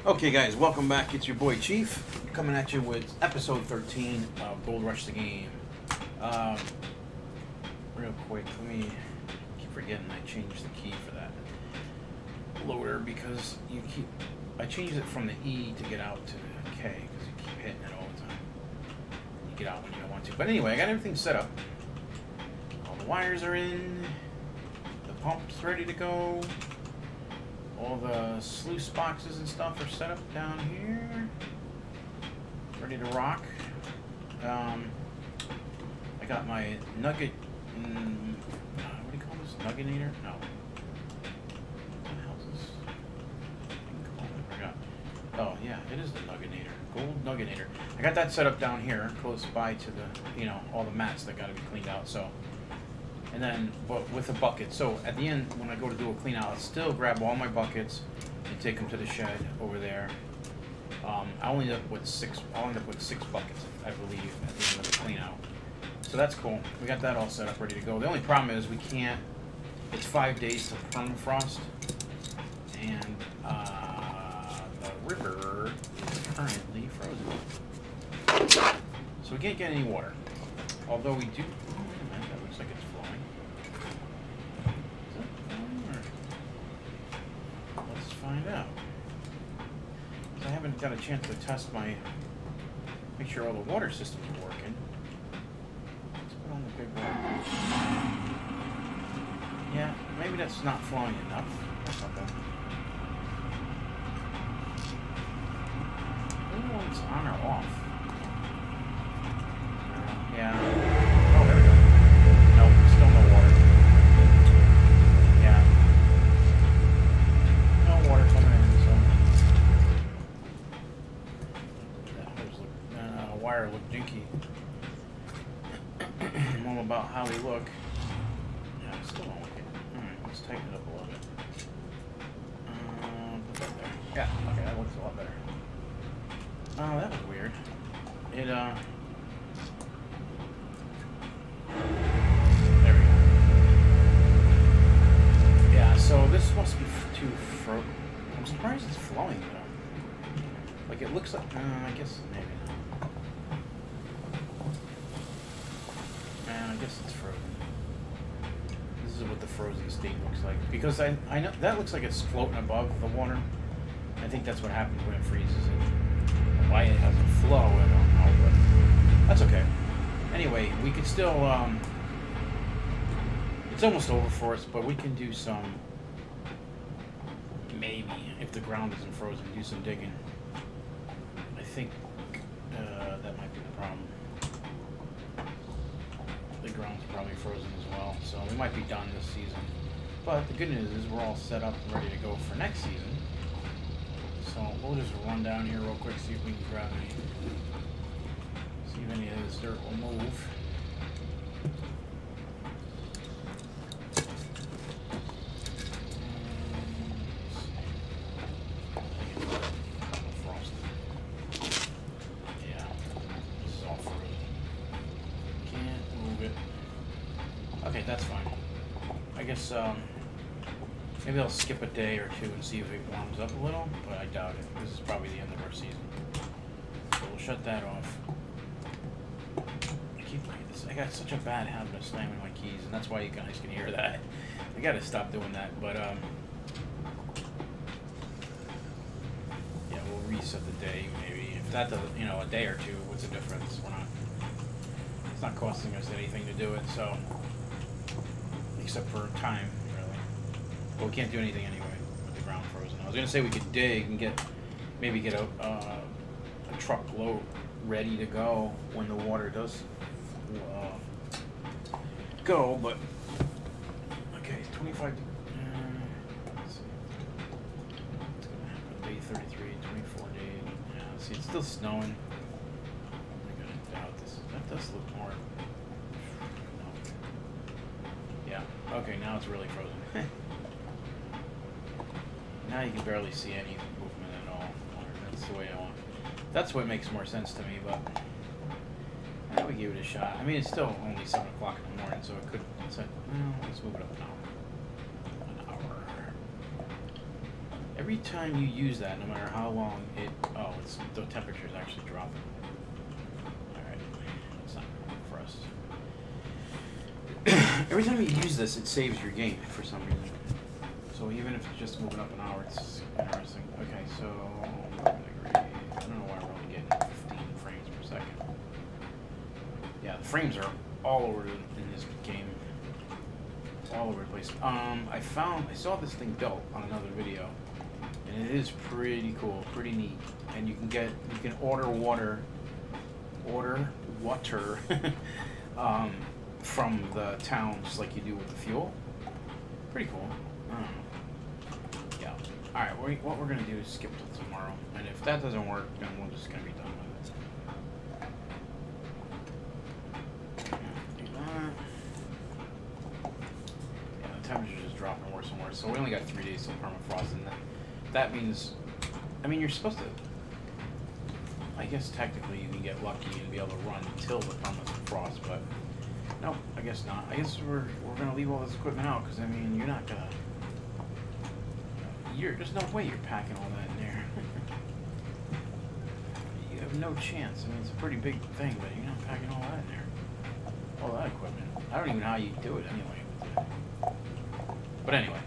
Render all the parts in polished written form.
Okay, guys, welcome back. It's your boy Chief coming at you with episode 13 of Gold Rush the Game. Real quick, let me keep forgetting I changed the key for that loader because I changed it from the E to get out to the K because you keep hitting it all the time. You get out when you don't want to. But anyway, I got everything set up. All the wires are in. The pump's ready to go. All the sluice boxes and stuff are set up down here, ready to rock. I got my nugget, what do you call this? Nugginator? No. What the hell is this thing called? I forgot. Oh yeah, it is the Nugginator. Gold Nugginator. I got that set up down here, close by to the, all the mats that got to be cleaned out. So. And then, but with a bucket. So at the end, when I go to do a clean out, I'll still grab all my buckets and take them to the shed over there. I'll end up with six buckets, I believe, at the end of the clean out. So that's cool. We got that all set up, ready to go. The only problem is we can't. It's 5 days to permafrost, and the river is currently frozen, so we can't get any water. Although we do. That looks like it's flowing. Let's find out. I haven't got a chance to test make sure all the water systems are working. Let's put on the big water. Yeah, maybe that's not flowing enough. That's not bad. I don't know if it's on or off. Yeah. Oh, there we go. Nope, still no water. Yeah. No water coming in, so. That wire look dinky. I'm all about how they look. Yeah, I still don't like it. Alright, let's tighten it up a little bit. Put that there. Yeah, okay, that looks a lot better. Oh, that was weird. It, there we go. Yeah, so this must be too frozen. I'm surprised it's flowing though. Like it looks like, I guess maybe not. I guess it's frozen. This is what the frozen state looks like. Because I know that looks like it's floating above the water. I think that's what happens when it freezes it. Why it has a flow, I don't know, but that's okay. Anyway, we could still, it's almost over for us, but we can do some, maybe, if the ground isn't frozen, do some digging. I think that might be the problem. The ground's probably frozen as well, so we might be done this season. But the good news is we're all set up and ready to go for next season. So we'll just run down here real quick, see if we can grab any. See if any of this dirt will move. Yeah, this is all frozen. Can't move it. Okay, that's fine. I guess maybe I'll skip a day or two and see if it warms up a little, but I doubt it. This is probably the end of our season. So we'll shut that off. I got such a bad habit of slamming my keys, and that's why you guys can hear that. I gotta stop doing that, but yeah, we'll reset the day maybe. If that doesn't, a day or two, what's the difference? It's not costing us anything to do it, so except for time, really. But we can't do anything anyway with the ground frozen. I was gonna say we could dig and maybe get a truckload ready to go when the water does go, but okay, 25. Let's see. It's gonna happen day 33, 24 days. Yeah, see, it's still snowing. I'm gonna doubt this. That does look more. No. Yeah. Okay, now it's really frozen. Now you can barely see any movement at all. That's the way I want. That's what makes more sense to me, but. Yeah, we give it a shot. I mean, it's still only 7 o'clock in the morning, so it could. It's like, let's move it up an hour. Every every time you use that, no matter how long it, oh, it's, the temperature is actually dropping. Alright, that's not for us. Every time you use this, it saves your game for some reason. So even if it's just moving up an hour, it's interesting. Okay, so I don't know why we're only getting 15 frames per second. Yeah, the frames are all over in this game. All over the place. I saw this thing built on another video, and it is pretty cool, pretty neat. And you can order water from the town, just like you do with the fuel. Pretty cool. Yeah. All right. What we're gonna do is skip till tomorrow, and if that doesn't work, then we're just gonna be done with it. Do that. Yeah, the temperature's just dropping worse and worse. So we only got 3 days till permafrost, and that means, I mean, you're supposed to. I guess technically you can get lucky and be able to run until the permafrost, but no, I guess not. I guess we're gonna leave all this equipment out because I mean you're not gonna. There's no way you're packing all that in there. You have no chance. I mean, it's a pretty big thing, but you're not packing all that in there. All that equipment. I don't even know how you do it anyway. But anyway,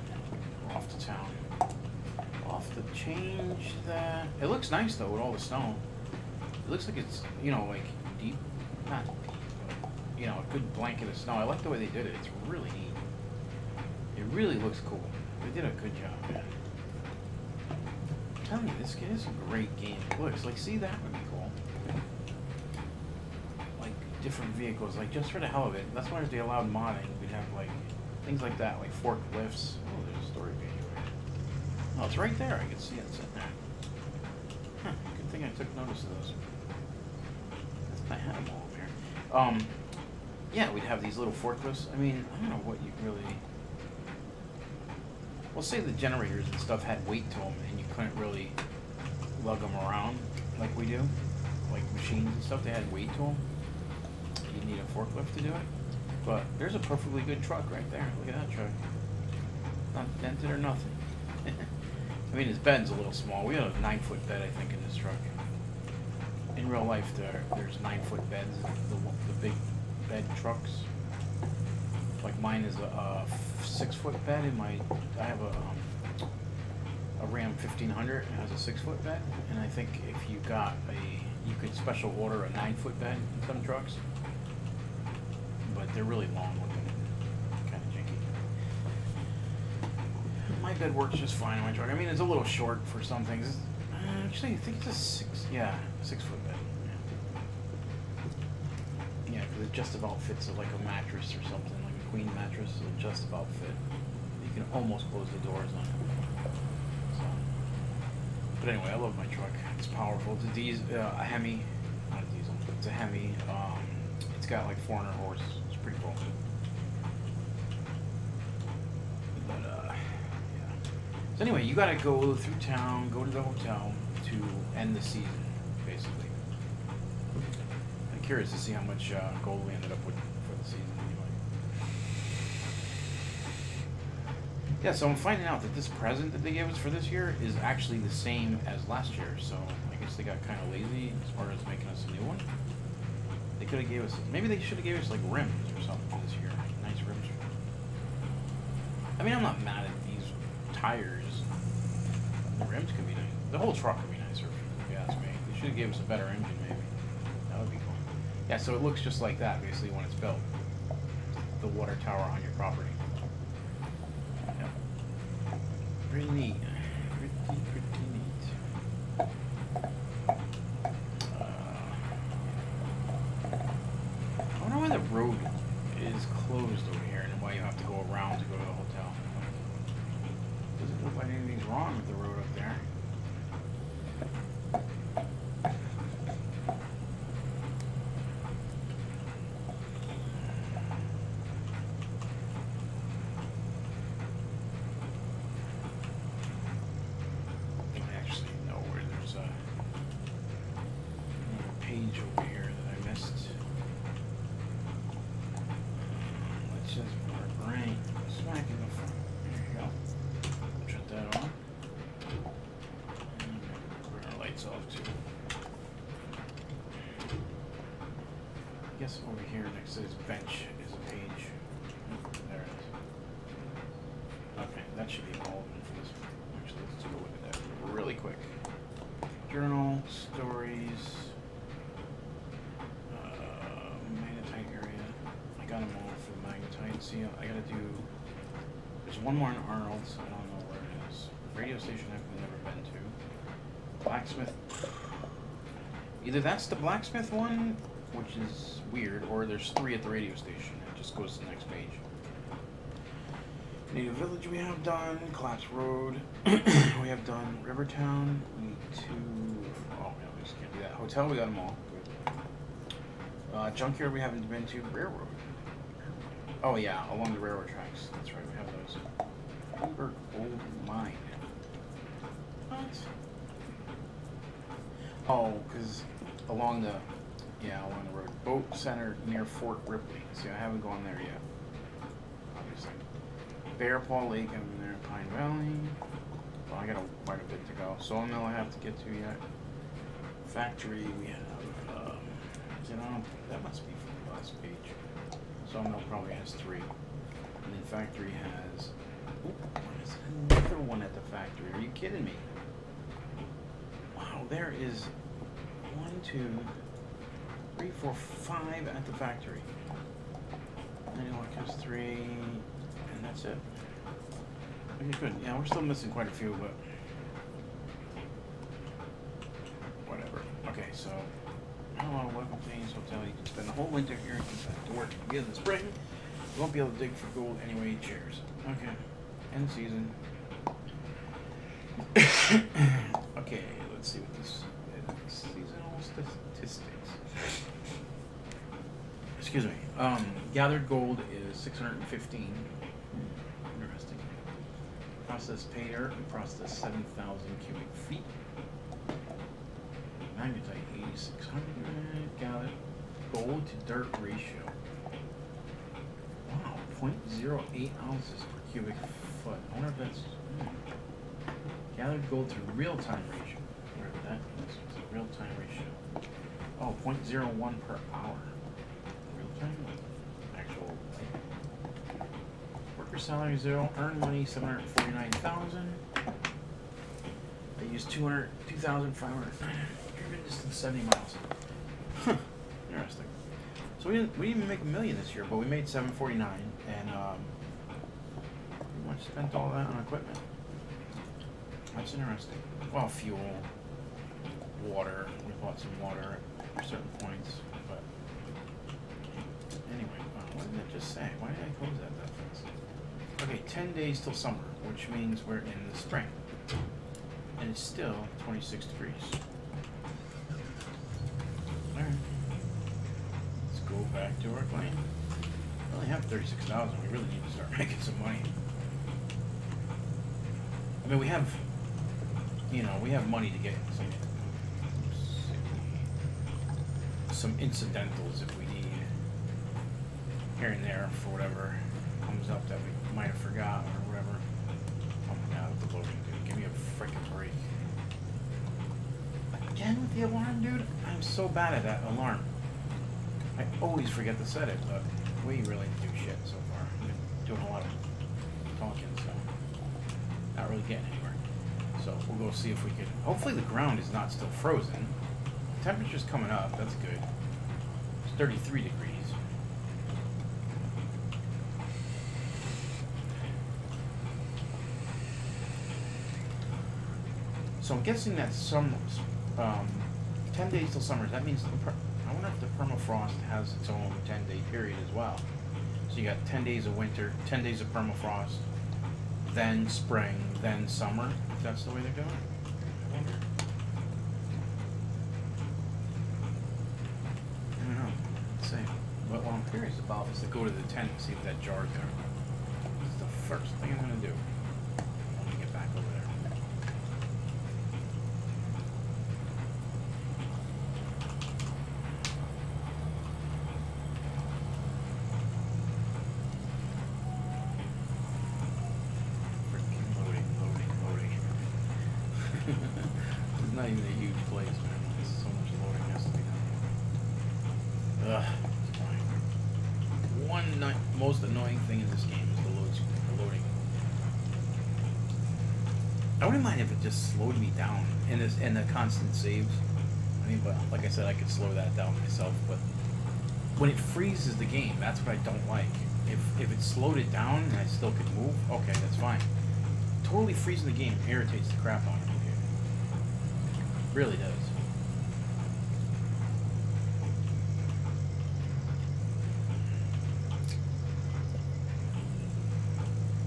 we're off to town. Off to change that. It looks nice though with all the snow. It looks like it's, you know, like deep, not deep, but, you know, a good blanket of snow. I like the way they did it. It's really neat. It really looks cool. They did a good job, man. I'm telling you, this is a great game. It looks like, see, that would be cool. Like different vehicles, like just for the hell of it. That's why if they allowed modding, we'd have like things like that, like forklifts. Oh, there's a story page over here. Oh, it's right there. I can see it sitting there. Huh, good thing I took notice of those. I had them all over here. Yeah, we'd have these little forklifts. I mean, I don't know what you really. Well, say the generators and stuff had weight to them, and you couldn't really lug them around like we do, like machines and stuff. They had weight to them. You need a forklift to do it. But there's a perfectly good truck right there. Look at that truck. Not dented or nothing. I mean, his bed's a little small. We have a 9-foot bed, I think, in this truck. In real life, there's 9-foot beds, the big bed trucks. Like mine is a 6-foot bed. I have a Ram 1500. It has a 6-foot bed, and I think if you you could special order a 9-foot bed in some trucks, but they're really long looking, kind of janky. My bed works just fine in my truck. I mean, it's a little short for some things. Actually, I think it's a 6-foot bed. Yeah, because it just about fits like a mattress or something, like a queen mattress. So it just about fit. You can almost close the doors on it. So, but anyway, I love my truck. It's powerful. It's a Hemi, not a diesel. It's a Hemi. It's got like 400 horse. It's pretty cool. But yeah. So anyway, you gotta go through town, go to the hotel to end the season, basically. I'm curious to see how much gold we ended up with for the season anyway. Yeah, so I'm finding out that this present that they gave us for this year is actually the same as last year, so I guess they got kind of lazy as far as making us a new one. They could have gave us, maybe they should have gave us like rims or something for this year, nice rims. I mean, I'm not mad at these tires. The rims could be nice. The whole truck could be nicer, if you ask me. They should have gave us a better engine, maybe. That would be cool. Yeah, so it looks just like that, basically, when it's built. The water tower on your property. Yep. Pretty neat. Pretty neat. I wonder why the road is closed over here and why you have to go around to go to the hotel. Doesn't look like anything's wrong with the road up there. lights off too. I guess over here next to this bench is a page. There it is. Okay, that should be all of them for this. Actually, let's take a look at that really quick. Journal, stories, magnetite area. I got them all for magnetite. See, I gotta do. There's one more in Arnold's. I don't know where it is. Radio station I've never been to. Blacksmith. Either that's the blacksmith one, which is weird, or there's 3 at the radio station. It just goes to the next page. Native Village we have done. Collapse Road we have done. Rivertown. We need to. Oh, no, we just can't do that. Hotel we got them all. Good. Junkyard we haven't been to. Railroad. Oh yeah, along the railroad tracks. That's right, we have those. Humber Gold Mine. What? Oh, because along the road. Boat Center near Fort Ripley. See, I haven't gone there yet. Obviously. Bear Paw Lake, I've been there. Pine Valley. Well, I got quite a bit to go. Sawmill I have to get to yet. Factory we have. That must be from the last page. Sawmill probably has 3. And then factory has. There's another one at the factory. Are you kidding me? Wow, there is 1, 2, 3, 4, 5 at the factory. Anyway, has 3, and that's it. Okay, good. Yeah, we're still missing quite a few, but whatever. Okay, so. Hello, welcome to Ames Hotel. You can spend the whole winter here and come back to work again in the spring. You won't be able to dig for gold anyway. Cheers. Okay. End season. Okay, let's see what this is. Seasonal statistics. Excuse me. Gathered gold is 615. Interesting. Processed pay dirt, we processed 7,000 cubic feet. Magnetite 8,600. Gathered gold to dirt ratio. Wow, 0.08 ounces per cubic foot. I wonder if that's gathered gold to real-time ratio. Whatever that is. It's a real-time ratio. Oh, 0.01 per hour. Real-time? Actual. Worker salary 0. Earned money 749,000. They used 2,500. Driven distance 70 miles. Huh. Interesting. So we didn't even make $1 million this year, but we made 749, and pretty much spent all that on equipment. That's interesting. Well, fuel, water. We bought some water at certain points, but anyway. What did it just say? Why did I close that fast? Okay, 10 days till summer, which means we're in the spring, and it's still 26 degrees. All right. Go back to our claim. We only have 36,000. We really need to start making some money. I mean, we have money to get some incidentals if we need here and there for whatever comes up that we might have forgot or whatever. Oh my god, with the loading, dude. Give me a freaking break. Again with the alarm, dude? I'm so bad at that alarm. I always forget to set it, but we really do shit so far. I've been doing a lot of talking, so not really getting anywhere. So we'll go see if we can. Hopefully the ground is not still frozen. The temperature's coming up. That's good. It's 33 degrees. So I'm guessing that some 10 days till summer. That means I wonder if the permafrost has its own 10-day period as well. So you got 10 days of winter, 10 days of permafrost, then spring, then summer. If that's the way they're doing it. I wonder. I don't know. Let's see. But what I'm curious about is to go to the tent and see if that jar's there. That's the first thing I'm going to do. When we get back over there. Not even a huge place, man. There's so much loading has to be done. Ugh, it's fine. Most annoying thing in this game is the loading. I wouldn't mind if it just slowed me down in the constant saves. I mean, but like I said, I could slow that down myself. But when it freezes the game, that's what I don't like. If it slowed it down and I still could move, okay, that's fine. Totally freezing the game irritates the crap out of me. Really does.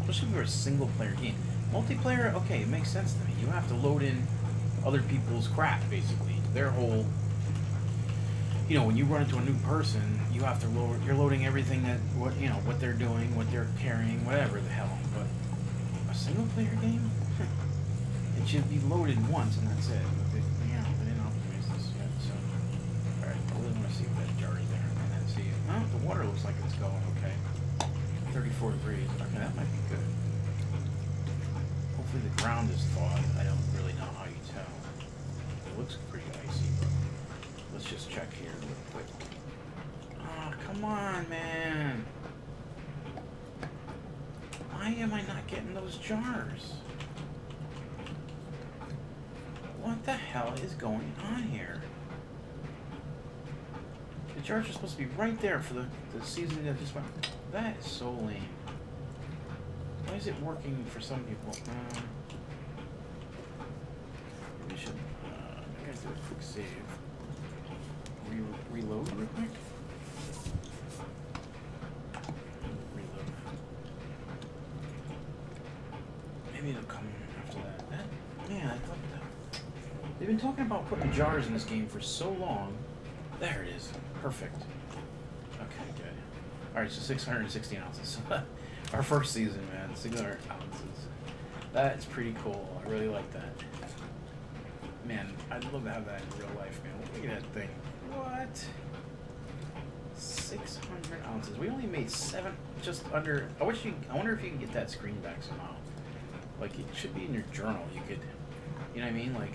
Especially for a single player game. Multiplayer, okay, it makes sense to me. You have to load in other people's crap, basically. Their whole, you know, when you run into a new person, you have to load. You're loading everything that what they're doing, what they're carrying, whatever the hell. But a single player game, it should be loaded once and that's it. But they didn't optimize this yet. So, all right, I really want to see if that jar is there, and then see. Oh, the water looks like it's going okay. 34 degrees. Okay, that might be good. Hopefully the ground is thawed. I don't really know how you tell. It looks pretty icy, but let's just check here real quick. Oh, come on, man. Why am I not getting those jars? What the hell is going on here? The jars are supposed to be right there for the season that just went. That is so lame. Why is it working for some people? Maybe I should maybe do a quick save. Reload real quick. Reload. Maybe it'll come after that. Yeah, I thought that. They've been talking about putting jars in this game for so long. There it is. Perfect. Okay, good. Alright, so 616 ounces. Our first season, man. 600 ounces. That's pretty cool. I really like that. Man, I'd love to have that in real life, man. Look at that thing. What? 600 ounces. We only made 7, just under. I wonder if you can get that screen back somehow. Like, it should be in your journal. You could, you know what I mean? Like,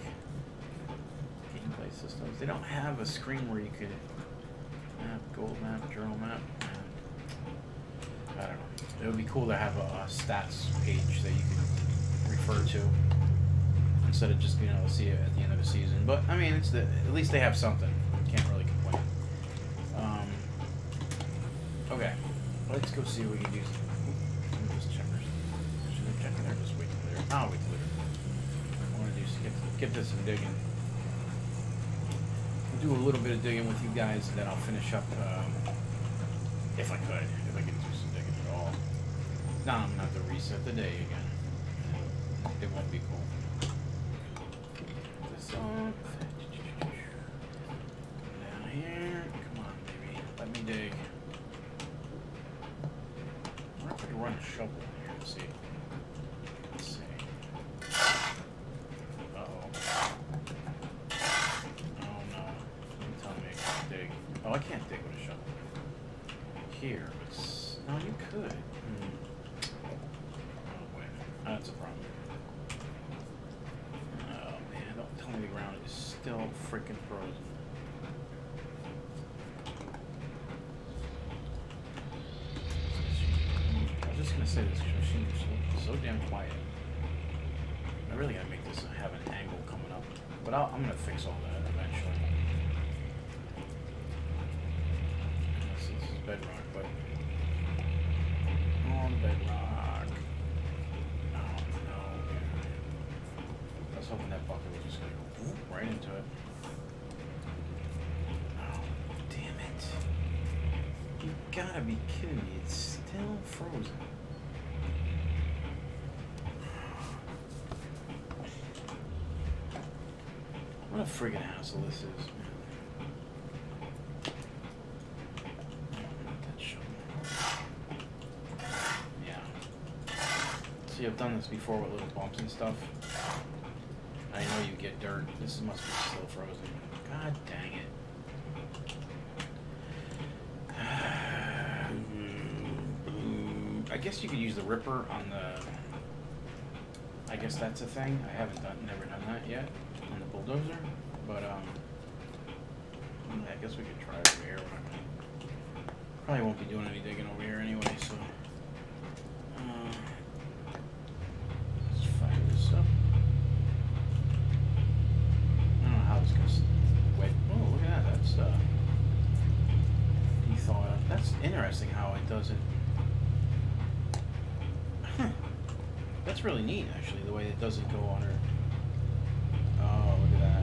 gameplay systems. They don't have a screen where you could map, gold map, journal map. I don't know. It would be cool to have a stats page that you could refer to instead of just being able to see it at the end of the season. But I mean, at least they have something. You can't really complain. Okay, let's go see what we can use. Let me just check. Should I check there? Just wait till later. I'll wait till later. I want to do get this some digging. We'll do a little bit of digging with you guys, and then I'll finish up if I could do some digging at all. Now I'm gonna have to reset the day again. It won't be cool. This up. Down here. Come on, baby. Let me dig. I wonder if I can run a shovel in here to see. Let's see. Uh-oh. Oh no. Don't tell me I can't dig. Oh, I can't dig with a shovel. Here. No, you could. Oh, wait. That's a problem. Oh, man. Don't tell me the ground is still freaking frozen. I was just going to say this machine is so damn quiet. I really got to make this have an angle coming up. But I'm going to fix all that eventually. This is bedrock, but... on bedrock. Oh no. I was hoping that bucket was just gonna go whoop, right into it. Oh, damn it. You gotta be kidding me. It's still frozen. What a friggin' hassle this is, man. I've done this before with little bumps and stuff. I know you get dirt. This must be still frozen. God dang it. I guess you could use the ripper on the... I guess that's a thing. I haven't never done that yet on the bulldozer, but I guess we could try it over here. Probably won't be doing any digging over here anyway, so let's fire this up. I don't know how this goes. Wait, oh look at that, that's thawed. That's interesting how it doesn't. That's really neat, actually, the way it doesn't go under. Oh, look at that.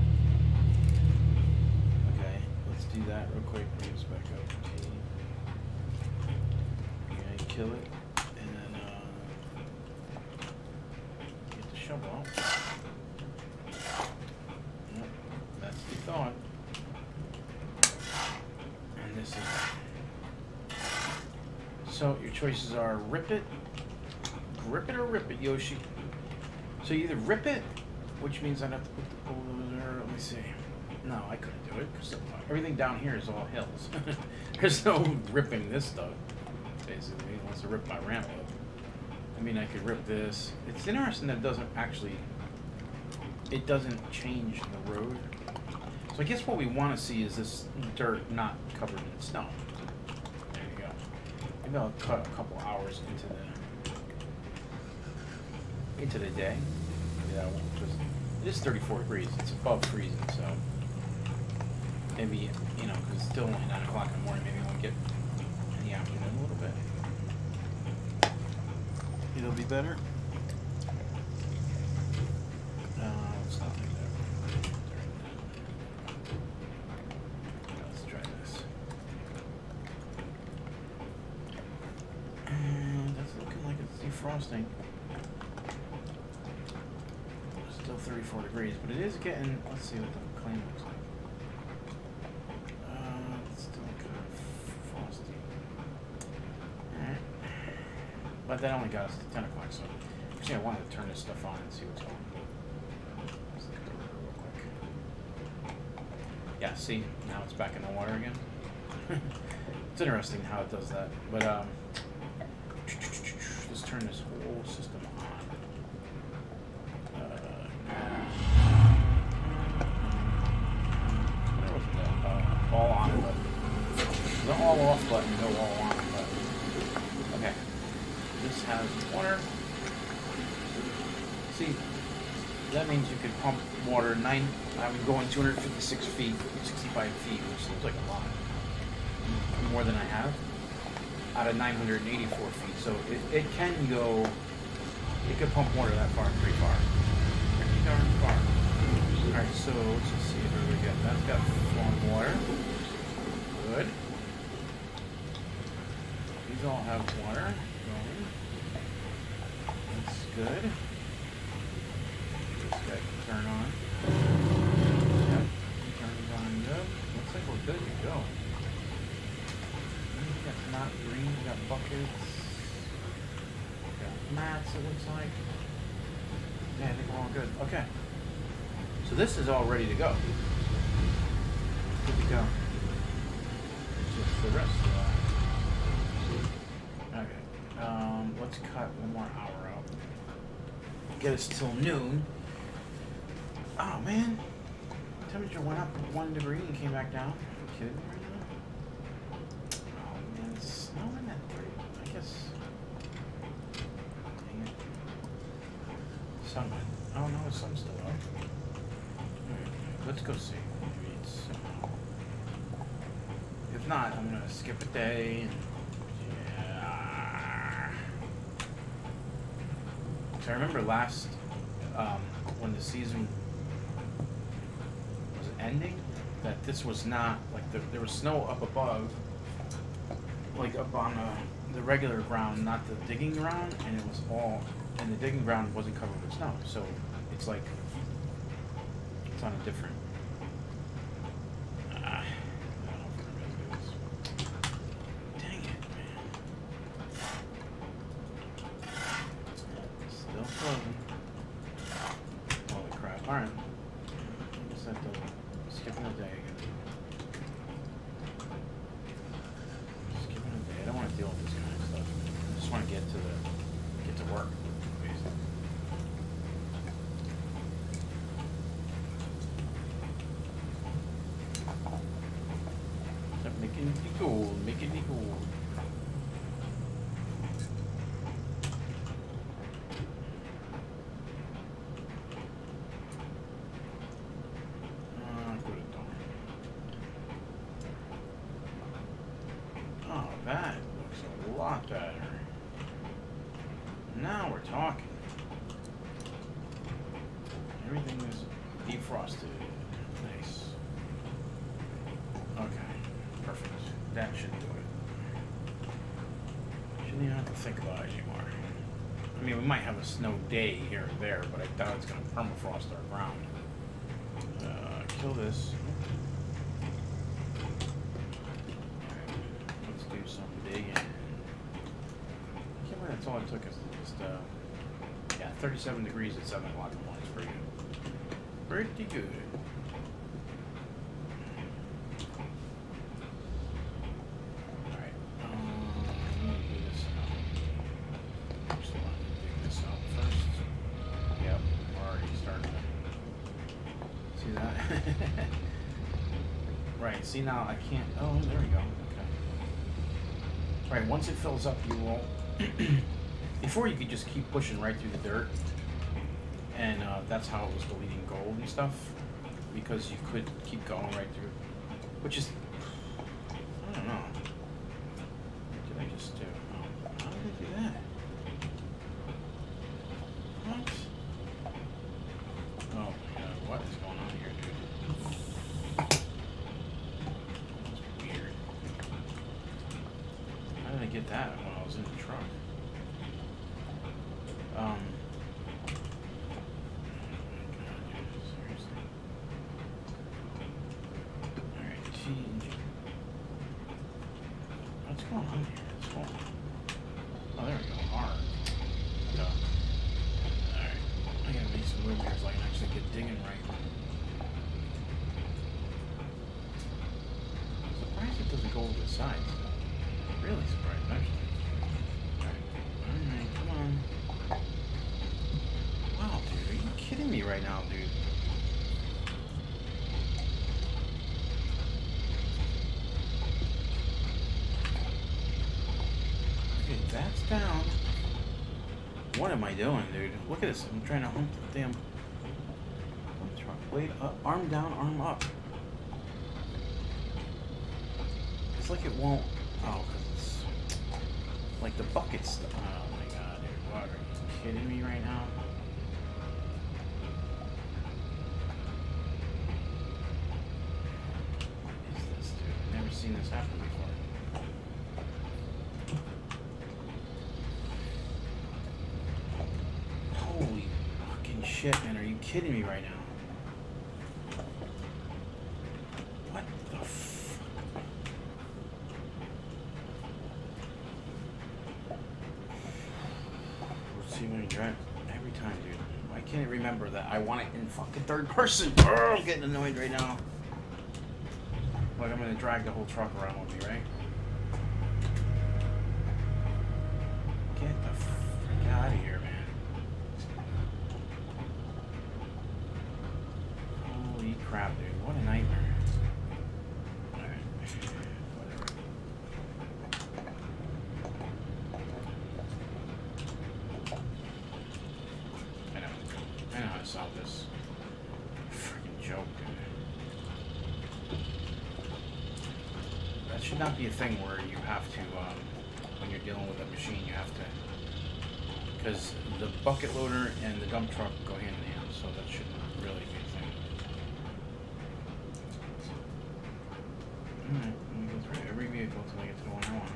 Okay, let's do that real quick. Bring this back up. Okay, kill it, and then get the shovel out. Yep, that's thawed. And this is. So your choices are rip it, grip it, or rip it, Yoshi. So you either rip it, which means I'd have to put the bulldozer. Let me see. No, I couldn't do it because everything down here is all hills. There's no ripping this stuff. Basically, it wants to rip my ramp up. I mean, I could rip this. It's interesting that it doesn't actually. It doesn't change the road. So I guess what we want to see is this dirt not covered in snow. There you go. Maybe I'll cut a couple hours into the day. Yeah, just, it is 34 degrees. It's above freezing, so maybe, you know, because it's still only 9 o'clock in the morning, maybe we'll get in the afternoon a little bit. It'll be better. It's not like that. Let's try this. And that's looking like it's defrosting. Still 34 degrees, but it is getting, let's see what the claim looks like. It's still kind of frosty. Alright. But that only got us to 10 o'clock, so actually I wanted to turn this stuff on and see what's going on. Let's look at the river real quick. Yeah, see, now it's back in the water again. It's interesting how it does that, but let's turn this whole system on. All on button. The all off button, no all on button. Okay. This has water. See, that means you could pump water I'm going 256 feet, 65 feet, which seems like a lot. More than I have. Out of 984 feet. So it can go, it could pump water that far, pretty far. Pretty darn far. Alright, so let's just see what we got. That's got flowing water. Good. These all have water going. That's good. This guy can turn on. Yep, turns on good. Looks like we're good to go. We got not green, we got buckets. We got mats, it looks like. Yeah, I think we're all good. Okay. So this is all ready to go. Good to go. Just the rest of that. Okay. Let's cut one more hour out. Get us till noon. Oh man. Temperature went up 1 degree and came back down. Are you kidding me right now? Oh man, it's snowing at 3. I guess. Dang it. Sun went. Oh no, the sun's still up. Let's go see. Maybe it's, if not, I'm gonna skip a day. And, yeah. So I remember last, when the season was ending, that this was not like there was snow up above, like up on the regular ground, not the digging ground, and it was all, and the digging ground wasn't covered with snow. So it's like. It's on a different. I don't know if we're gonna do this. Dang it, man. Still floating. Holy crap. Alright. I guess that doesn't. Skipping a day again. Skipping a day. I don't want to deal with this kind of stuff. I just want to get to work. Basically. Making the gold, making the gold. Go to dawn. Oh, that looks a lot better. Now we're talking. Everything is defrosted. Nice. Okay, perfect. That should do it. Shouldn't even have to think about it anymore. I mean, we might have a snow day here and there, but I doubt it's going to permafrost our ground. Kill this. Alright, let's do some digging. I can't believe that's all it took us to just, yeah, 37 degrees at 7 o'clock in the morning is pretty good. Pretty good. Alright, let me do this now. Just want to dig this out first. Yep, we're already starting to see that. Right, see now I can't, oh, there we go, okay. Right, once it fills up, you won't, before you could just keep pushing right through the dirt, and that's how it was deleting gold and stuff, because you could keep going right through, which is, I don't know, what did I just do? Oh, how did I do that? What? Oh my god, what is going on here, dude? That's weird. How did I get that when I was in the truck? What's going on here? What's going on? Oh, there we go. R. Duh. Alright. I gotta make some room here so I can actually get digging right. I'm surprised it doesn't go over the sides. Really surprised, actually. Alright, come on. Wow, dude, are you kidding me right now, dude? Okay, that's down. What am I doing, dude? Look at this. I'm trying to hump the damn truck. Blade up, arm down, arm up. It's like it won't. Oh, because it's like the bucket's. Oh my god, dude. What? Are you kidding me right now? What is this, dude? I've never seen this happen before. Holy fucking shit, man. Are you kidding me right now? What the fuck? Let's see when I drive. Every time, dude. Why can't I remember that I want it in fucking third person? Oh, I'm getting annoyed right now. Like, I'm gonna drag the whole truck around with me, right? Get the frick out of here, man. Holy crap, dude. What a nightmare. Alright. Whatever. I know how to solve this. Freaking joke, dude. That should not be a thing where you have to, when you're dealing with a machine, you have to, because the bucket loader and the dump truck go hand in hand, so that shouldn't really be a thing. Alright, let me go through every vehicle until I get to the one I want.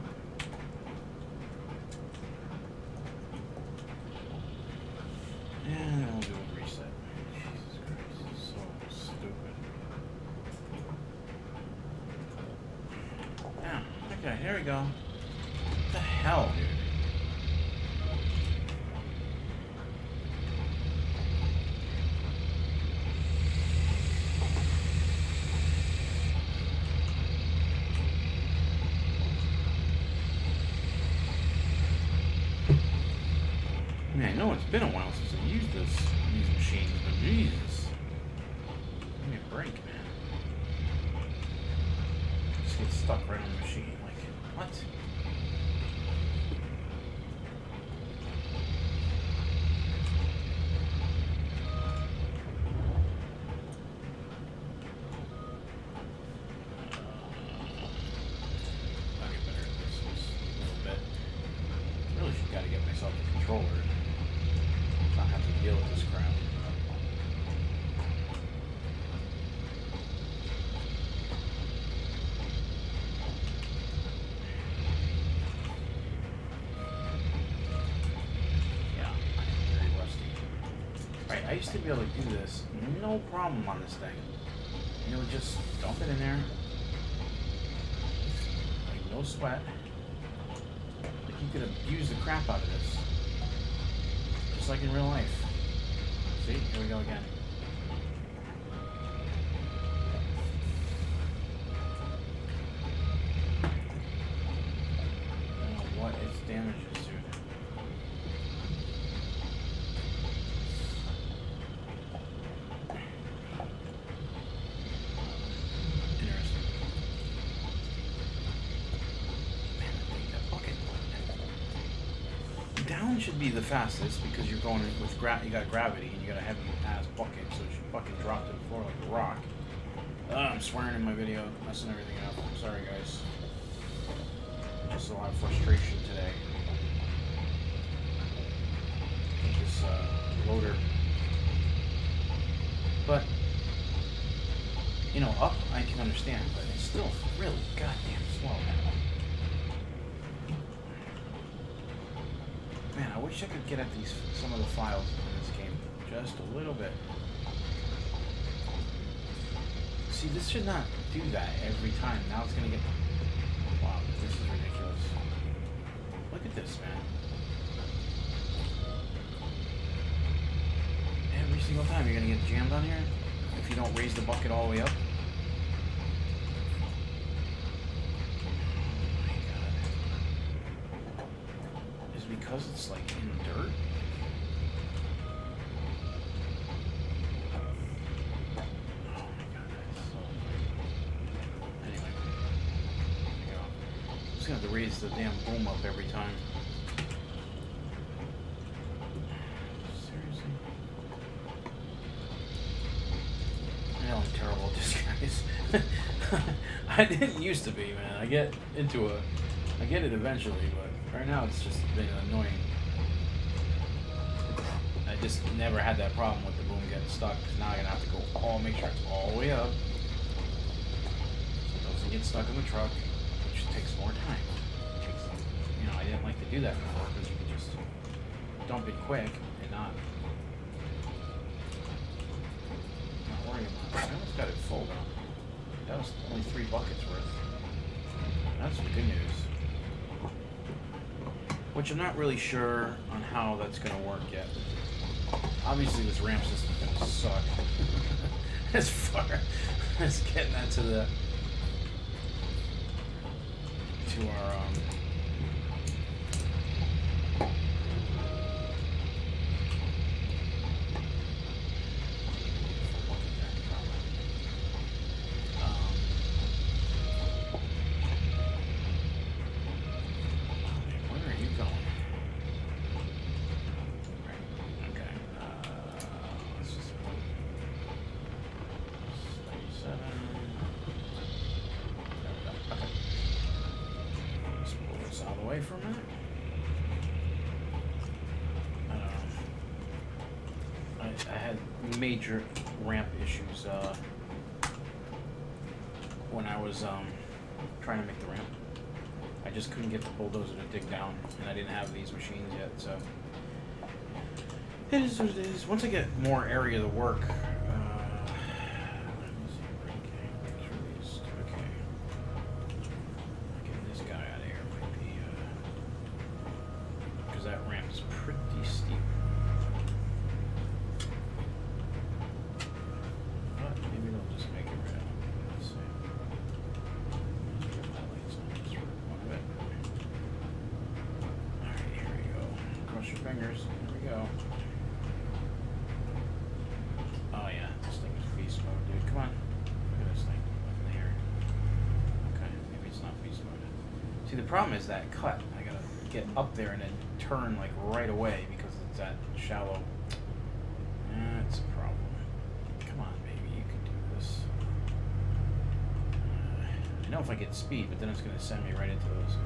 And then we'll do a reset. Jesus Christ, this is so stupid. Yeah, okay, here we go. What the hell, dude? I mean, I know it's been a while since I used these machines, but Jesus. Give me a break, man. Just gets stuck right on the machine. Like, what? I'll get better at this a little bit. Really should gotta get myself a controller. Not have to deal with this crap. I used to be able to do this, no problem on this thing. You know, just dump it in there. Like, no sweat. Like, you could abuse the crap out of this. Just like in real life. See? Here we go again. I don't know what its damage is to it. Down should be the fastest because you're going with you got gravity and you got a heavy ass bucket, so it should fucking drop to the floor like a rock. I'm swearing in my video, messing everything up. I'm sorry, guys. Just a lot of frustration today. With this loader, but you know, up I can understand, but it's still really goddamn slow now. Man, I wish I could get at some of the files in this game just a little bit. See, this should not do that every time. Now it's gonna get... Wow, this is ridiculous. Look at this, man. Every single time you're gonna get jammed on here if you don't raise the bucket all the way up. Because it's like in dirt. Oh my god, that's so annoying. Anyway, there we go. I'm just gonna have to raise the damn boom up every time. Seriously? I know I'm terrible at this, guys. I didn't used to be, man. I get it eventually, but right now it's just been annoying. I just never had that problem with the boom getting stuck, because now I'm going to have to go make sure it's all the way up, so it doesn't get stuck in the truck, which takes more time. You know, I didn't like to do that before, because you could just dump it quick and not worry about it. I almost got it full though. That was only 3 buckets worth. That's some good news. Which I'm not really sure on how that's going to work yet. Obviously this ramp system's going to suck. As far as getting that to our away for a minute. I had major ramp issues when I was trying to make the ramp. I just couldn't get the bulldozer to dig down, and I didn't have these machines yet, so it is what it is. Once I get more area to work, that ramp is pretty steep. But maybe they'll just make it real. Let's see. Let's get my lights on just for one bit. Alright, here we go. Cross your fingers. Here we go. Oh yeah, this thing is beast mode, dude. Come on. Look at this thing. Up in the air. Okay, maybe See, the problem is that cut. I gotta get up there and then turn like right away because it's that shallow. That's a problem. Come on, baby, you can do this. I know if I get speed, but then it's gonna send me right into those.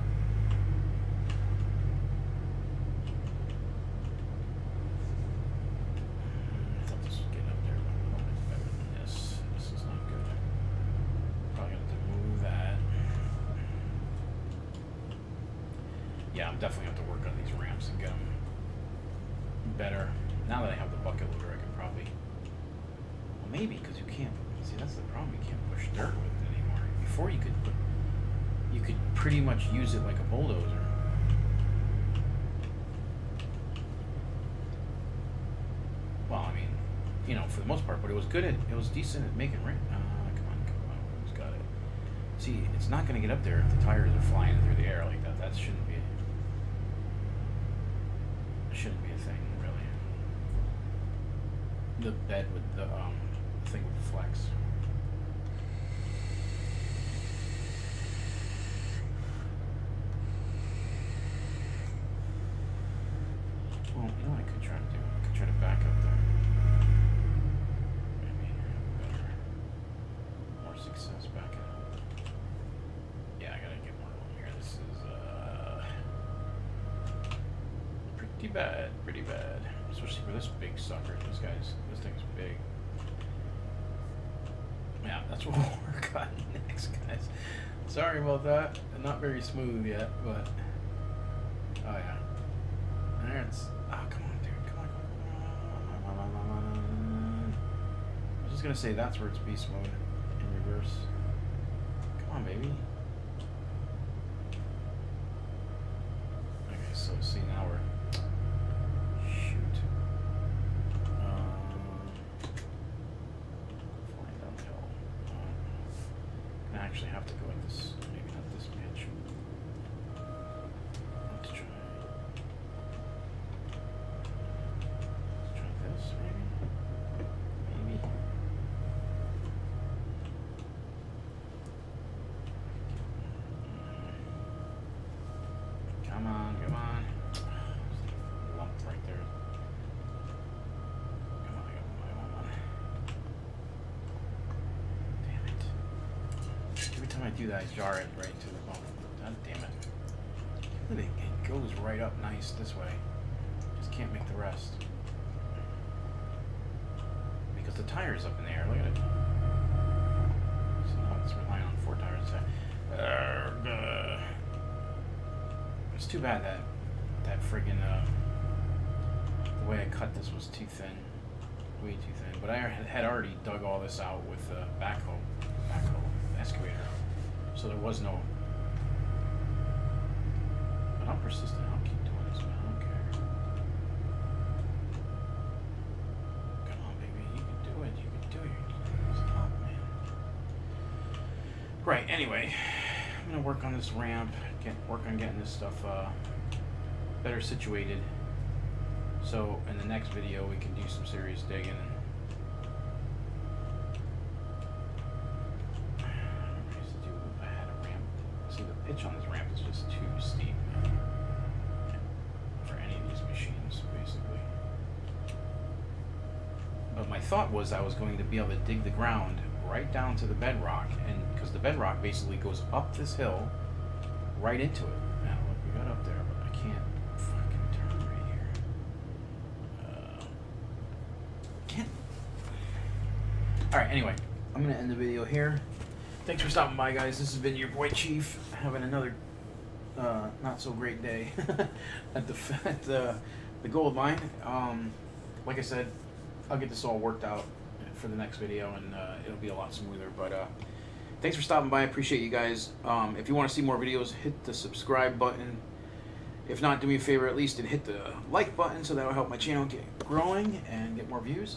Yeah, I'm definitely have to work on these ramps and get them better. Now that I have the bucket loader, I can probably... Well, maybe, because you can't... See, that's the problem. You can't push dirt with it anymore. Before you could pretty much use it like a bulldozer. Well, I mean, you know, for the most part, but it was good at... It was decent at making ramp. Come on. Who's got it? See, it's not going to get up there if the tires are flying through the air like that. That shouldn't be... Shouldn't be a thing, really. The bed with the thing with the flex. Well, you know what I could try to do? I could try to back up there. Maybe better, more success backing up. Yeah, I gotta get more room here. This is pretty bad, especially for this big sucker. This thing's big. Yeah, that's what we'll work on next, guys. Sorry about that. Not very smooth yet, but oh yeah. There it's. Oh, come on, dude. Come on. I was just gonna say that's where it's beast mode in reverse. Come on, baby. Okay, so see now we're. Actually have to go at this, maybe not this pitch. Let's try this, maybe. Come on. Lump right there. Come on. Every time I do that, I jar it right to the bone. God damn it. It goes right up nice this way. Just can't make the rest. Because the tire's up in the air. Look at it. So now it's relying on 4 tires. It's too bad that friggin' the way I cut this was too thin. Way too thin. But I had already dug all this out with the backhoe excavator. So there was no... But I'm persistent. I'll keep doing this, man. I don't care. Come on, baby. You can do it. Stop, man. Right, anyway. I'm going to work on this ramp. Work on getting this stuff better situated. So in the next video, we can do some serious digging. Pitch on this ramp is just too steep for any of these machines, basically. But my thought was I was going to be able to dig the ground right down to the bedrock, and because the bedrock basically goes up this hill right into it. Now look, we got up there, but I can't fucking turn right here. Can't. All right. Anyway, I'm gonna end the video here. Thanks for stopping by, guys. This has been your boy Chief, having another not so great day at the gold mine. Like I said, I'll get this all worked out for the next video, and it'll be a lot smoother. But thanks for stopping by. I appreciate you guys. If you want to see more videos, hit the subscribe button. If not, do me a favor at least and hit the like button, so that'll help my channel get growing and get more views.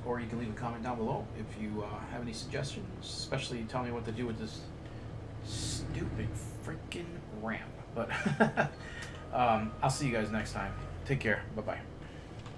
Or you can leave a comment down below if you have any suggestions, especially tell me what to do with this stupid freaking ramp. But I'll see you guys next time. Take care. Bye-bye.